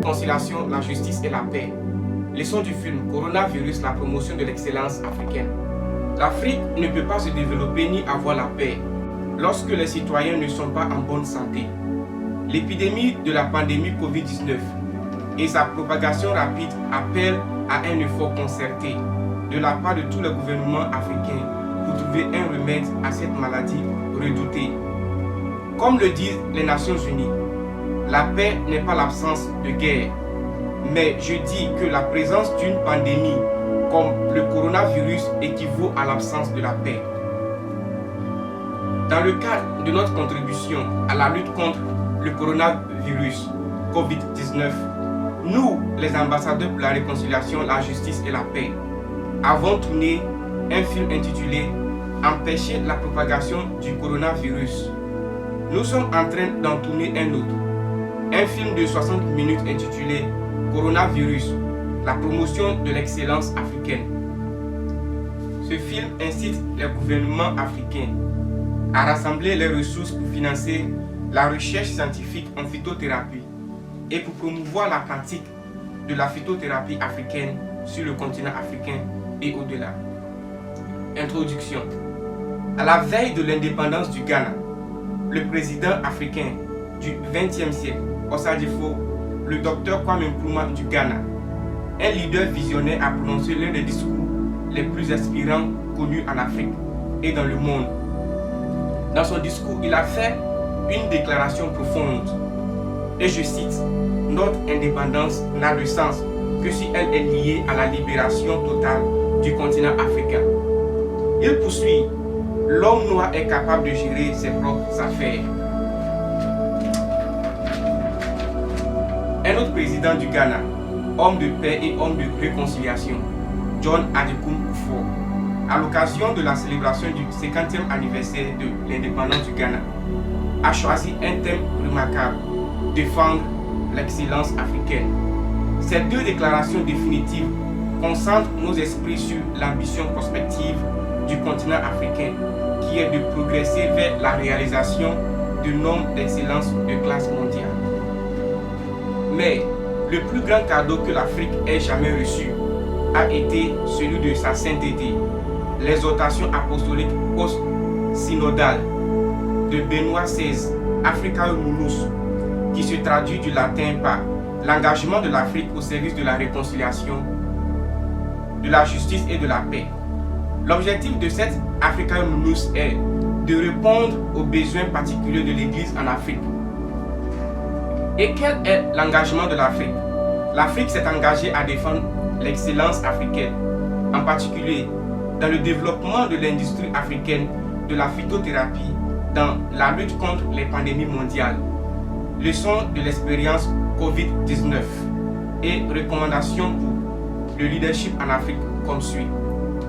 réconciliation, la justice et la paix. Leçon du film Coronavirus, la promotion de l'excellence africaine. L'Afrique ne peut pas se développer ni avoir la paix lorsque les citoyens ne sont pas en bonne santé. L'épidémie de la pandémie Covid-19 et sa propagation rapide appellent à un effort concerté de la part de tous les gouvernements africains pour trouver un remède à cette maladie redoutée. Comme le disent les Nations Unies, la paix n'est pas l'absence de guerre, mais je dis que la présence d'une pandémie comme le coronavirus équivaut à l'absence de la paix. Dans le cadre de notre contribution à la lutte contre le coronavirus Covid-19, nous, les ambassadeurs pour la réconciliation, la justice et la paix, avons tourné un film intitulé « Empêcher la propagation du coronavirus ». Nous sommes en train d'en tourner un autre, un film de 60 minutes intitulé « Coronavirus, la promotion de l'excellence africaine ». Ce film incite les gouvernements africains à rassembler les ressources pour financer la recherche scientifique en phytothérapie et pour promouvoir la pratique de la phytothérapie africaine sur le continent africain et au-delà. Introduction. À la veille de l'indépendance du Ghana, le président africain du XXe siècle, Osadifo, le docteur Kwame Nkrumah du Ghana, un leader visionnaire, a prononcé l'un des discours les plus inspirants connus en Afrique et dans le monde. Dans son discours, il a fait une déclaration profonde. Et je cite, « Notre indépendance n'a de sens que si elle est liée à la libération totale du continent africain. » Il poursuit, « L'homme noir est capable de gérer ses propres affaires. » Un autre président du Ghana, homme de paix et homme de réconciliation, John Adjei Kufuor, à l'occasion de la célébration du 50e anniversaire de l'indépendance du Ghana, a choisi un thème remarquable, défendre l'excellence africaine. Ces deux déclarations définitives concentrent nos esprits sur l'ambition prospective du continent africain, qui est de progresser vers la réalisation d'un homme d'excellence de classe mondiale. Mais le plus grand cadeau que l'Afrique ait jamais reçu a été celui de sa sainteté, l'exhortation apostolique post-synodale de Benoît XVI, Africae Munus, qui se traduit du latin par l'engagement de l'Afrique au service de la réconciliation, de la justice et de la paix. L'objectif de cette Africae Munus est de répondre aux besoins particuliers de l'Église en Afrique. Et quel est l'engagement de l'Afrique? L'Afrique s'est engagée à défendre l'excellence africaine, en particulier dans le développement de l'industrie africaine de la phytothérapie dans la lutte contre les pandémies mondiales. Leçon de l'expérience Covid-19 et recommandations pour le leadership en Afrique comme suit.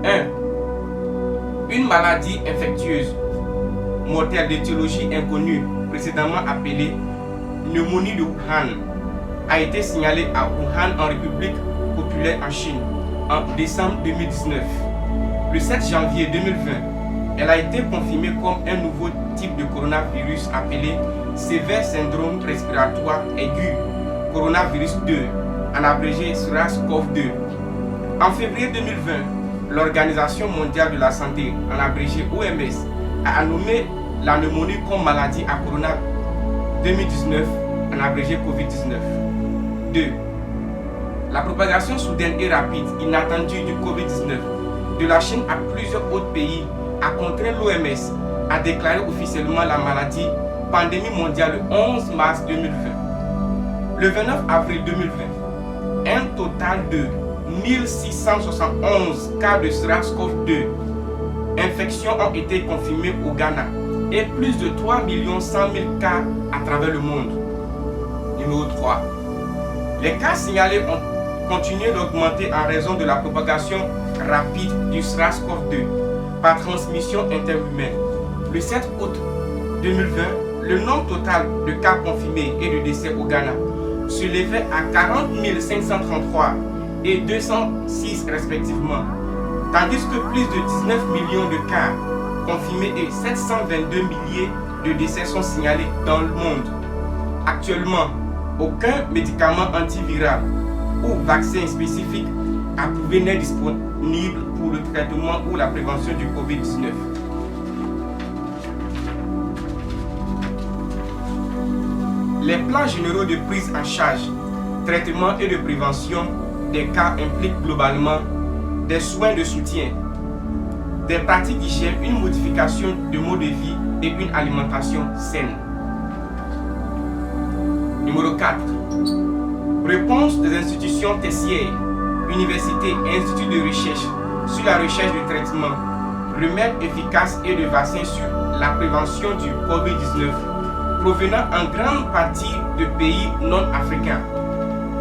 1. Une maladie infectieuse mortelle d'étiologie inconnue, précédemment appelée pneumonie de Wuhan, a été signalée à Wuhan en République populaire en Chine en décembre 2019. Le 7 janvier 2020, elle a été confirmée comme un nouveau type de coronavirus appelé Sévère syndrome respiratoire aigu, coronavirus 2, en abrégé SARS-CoV-2. En février 2020, l'Organisation mondiale de la santé, en abrégé OMS, a nommé la pneumonie comme maladie à corona 2019, en abrégé COVID-19. 2. La propagation soudaine et rapide, inattendue du COVID-19 de la Chine à plusieurs autres pays a contraint l'OMS à déclarer officiellement la maladie pandémie mondiale le 11 mars 2020. Le 29 avril 2020, un total de 1671 cas de SARS-CoV-2 infections ont été confirmés au Ghana et plus de 3 100 000 cas à travers le monde. Numéro 3. Les cas signalés ont continué d'augmenter en raison de la propagation rapide du SARS-CoV-2 par transmission interhumaine. Le 7 août 2020, le nombre total de cas confirmés et de décès au Ghana s'élevait à 40 533 et 206 respectivement, tandis que plus de 19 millions de cas confirmés et 722 milliers de décès sont signalés dans le monde. Actuellement, aucun médicament antiviral ou vaccin spécifique approuvé n'est disponible pour le traitement ou la prévention du COVID-19. Les plans généraux de prise en charge, traitement et de prévention des cas impliquent globalement des soins de soutien, des pratiques d'hygiène, une modification de mode de vie et une alimentation saine. Numéro 4. Réponse des institutions tertiaires, universités et instituts de recherche sur la recherche de traitements, remèdes efficaces et de vaccins sur la prévention du COVID-19, provenant en grande partie de pays non africains.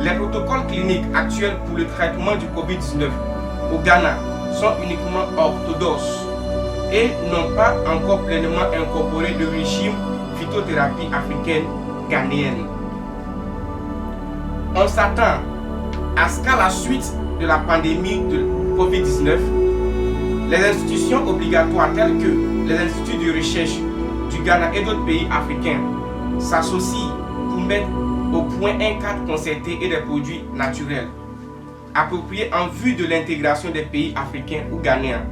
Les protocoles cliniques actuels pour le traitement du COVID-19 au Ghana sont uniquement orthodoxes et n'ont pas encore pleinement incorporé le régime phytothérapie africaine ghanéenne. On s'attend à ce qu'à la suite de la pandémie de COVID-19, les institutions obligatoires telles que les instituts de recherche du Ghana et d'autres pays africains s'associent pour mettre au point un cadre concerté et des produits naturels appropriés en vue de l'intégration des pays africains ou ghanéens.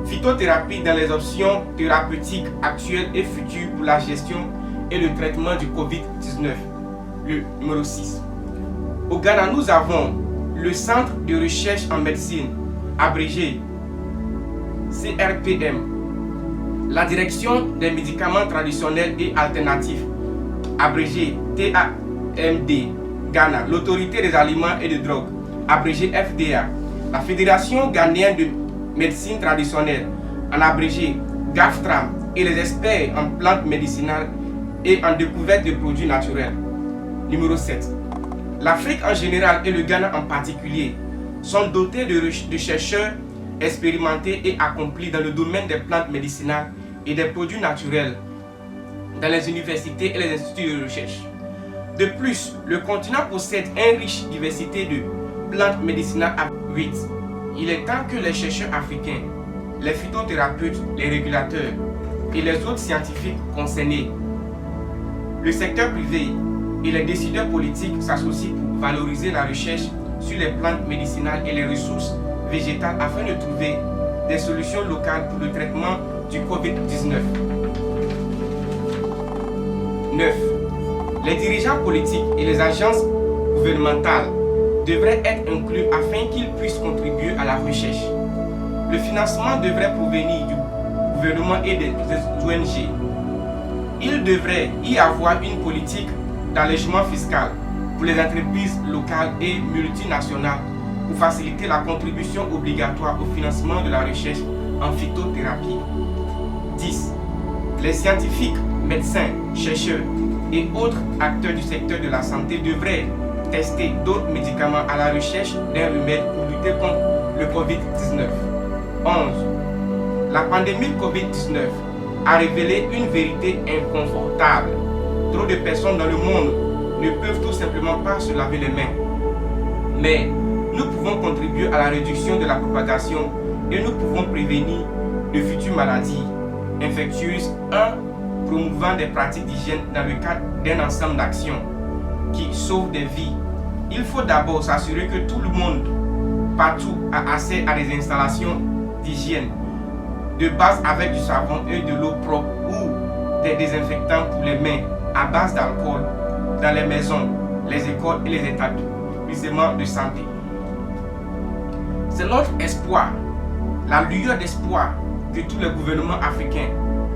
Phytothérapie dans les options thérapeutiques actuelles et futures pour la gestion et le traitement du COVID-19. Le numéro 6. Au Ghana, nous avons le Centre de recherche en médecine, abrégé CRPM, la Direction des médicaments traditionnels et alternatifs, abrégé TAMD, Ghana, l'Autorité des aliments et des drogues, abrégé FDA, la Fédération ghanéenne de médecine traditionnelle, en abrégé GAFTRAM, et les experts en plantes médicinales et en découverte de produits naturels. Numéro 7. L'Afrique en général et le Ghana en particulier sont dotés de chercheurs expérimentés et accomplis dans le domaine des plantes médicinales et des produits naturels dans les universités et les instituts de recherche. De plus, le continent possède une riche diversité de plantes médicinales à 8. Il est temps que les chercheurs africains, les phytothérapeutes, les régulateurs et les autres scientifiques concernés, le secteur privé et les décideurs politiques s'associent pour valoriser la recherche sur les plantes médicinales et les ressources végétales afin de trouver des solutions locales pour le traitement du COVID-19. 9. Les dirigeants politiques et les agences gouvernementales devraient être inclus afin qu'ils puissent contribuer à la recherche. Le financement devrait provenir du gouvernement et des ONG. Il devrait y avoir une politique d'allègement fiscal pour les entreprises locales et multinationales pour faciliter la contribution obligatoire au financement de la recherche en phytothérapie. 10. Les scientifiques, médecins, chercheurs et autres acteurs du secteur de la santé devraient tester d'autres médicaments à la recherche d'un remède pour lutter contre le COVID-19. 11. La pandémie COVID-19 a révélé une vérité inconfortable. Trop de personnes dans le monde ne peuvent tout simplement pas se laver les mains. Mais nous pouvons contribuer à la réduction de la propagation et nous pouvons prévenir de futures maladies infectieuses en promouvant des pratiques d'hygiène dans le cadre d'un ensemble d'actions qui sauvent des vies. Il faut d'abord s'assurer que tout le monde, partout, a accès à des installations d'hygiène de base avec du savon et de l'eau propre ou des désinfectants pour les mains à base d'alcool dans les maisons, les écoles et les établissements de santé. C'est notre espoir, la lueur d'espoir que tous les gouvernements africains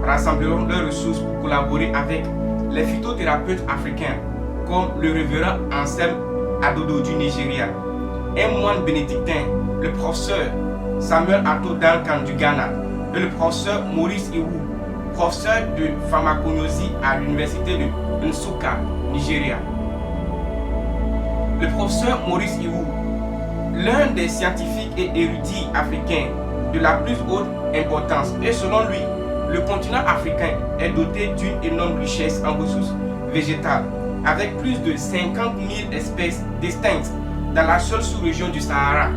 rassembleront leurs ressources pour collaborer avec les phytothérapeutes africains comme le révérend Anselme Adodo du Nigeria, un moine bénédictin, le professeur Samuel Ato Duncan du Ghana et le professeur Maurice Iwu, professeur de pharmacognosie à l'université de Nsukka, Nigeria. Le professeur Maurice Iwu, l'un des scientifiques et érudits africains de la plus haute importance, et selon lui, le continent africain est doté d'une énorme richesse en ressources végétales, avec plus de 50 000 espèces distinctes dans la seule sous-région du Sahara.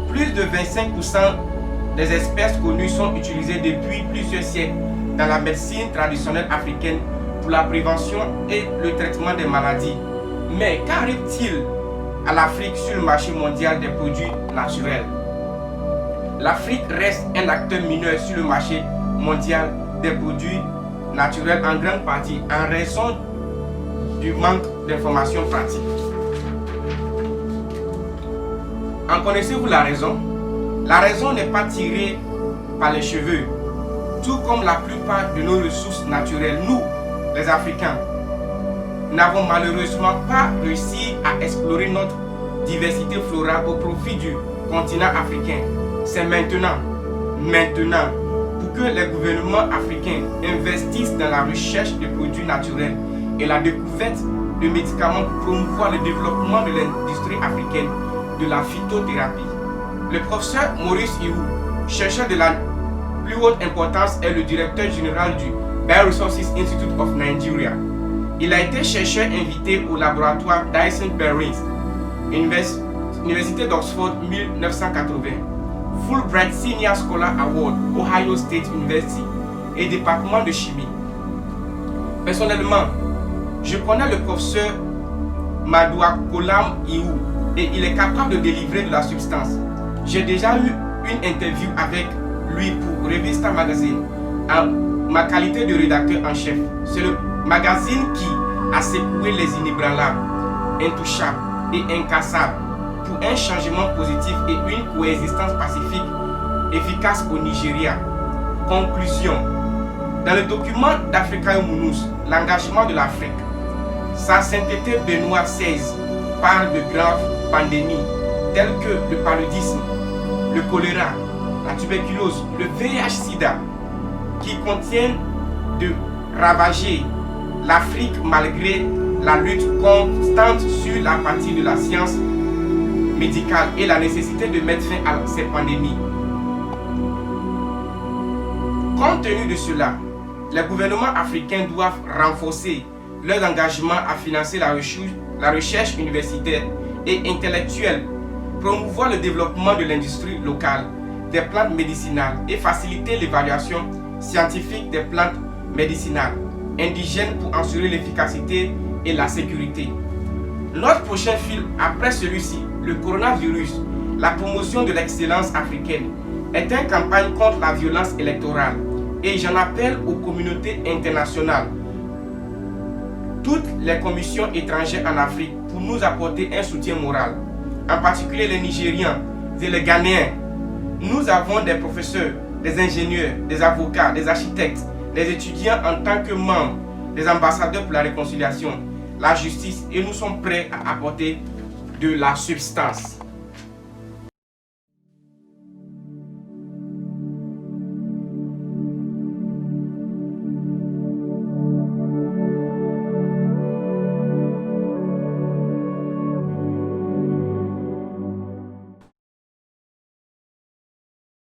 Plus de 25% des espèces connues sont utilisées depuis plusieurs siècles dans la médecine traditionnelle africaine pour la prévention et le traitement des maladies. Mais qu'arrive-t-il à l'Afrique sur le marché mondial des produits naturels? L'Afrique reste un acteur mineur sur le marché mondial des produits naturels en grande partie en raison du manque d'informations pratiques. En connaissez-vous la raison? La raison n'est pas tirée par les cheveux. Tout comme la plupart de nos ressources naturelles, nous, les Africains, n'avons malheureusement pas réussi à explorer notre diversité florale au profit du continent africain. C'est maintenant, pour que les gouvernements africains investissent dans la recherche de produits naturels et la découverte de médicaments pour promouvoir le développement de l'industrie africaine de la phytothérapie. Le professeur Maurice Iwu, chercheur de la plus haute importance, est le directeur général du Bioresources Institute of Nigeria. Il a été chercheur invité au laboratoire Dyson Perrins, Université d'Oxford 1980, Fulbright Senior Scholar Award, Ohio State University et département de chimie. Personnellement, je connais le professeur Madouakolam Iwu et il est capable de délivrer de la substance. J'ai déjà eu une interview avec lui pour Revista Magazine en ma qualité de rédacteur en chef. C'est le magazine qui a secoué les inébranlables, intouchables et incassables pour un changement positif et une coexistence pacifique efficace au Nigeria. Conclusion. Dans le document d'Africa Humanus, l'engagement de l'Afrique, sa sainteté Benoît XVI parle de graves pandémies telles que le paludisme, le choléra, la tuberculose, le VIH-Sida, qui contiennent de ravager l'Afrique malgré la lutte constante sur la partie de la science médicale et la nécessité de mettre fin à ces pandémies. Compte tenu de cela, les gouvernements africains doivent renforcer leur engagement à financer la recherche universitaire et intellectuelle, promouvoir le développement de l'industrie locale des plantes médicinales et faciliter l'évaluation scientifique des plantes médicinales indigènes pour assurer l'efficacité et la sécurité. Notre prochain film, après celui-ci, le coronavirus, la promotion de l'excellence africaine, est une campagne contre la violence électorale et j'en appelle aux communautés internationales, toutes les commissions étrangères en Afrique pour nous apporter un soutien moral, en particulier les Nigérians et les Ghanéens. Nous avons des professeurs, des ingénieurs, des avocats, des architectes, des étudiants en tant que membres, des ambassadeurs pour la réconciliation, la justice et nous sommes prêts à apporter de la substance.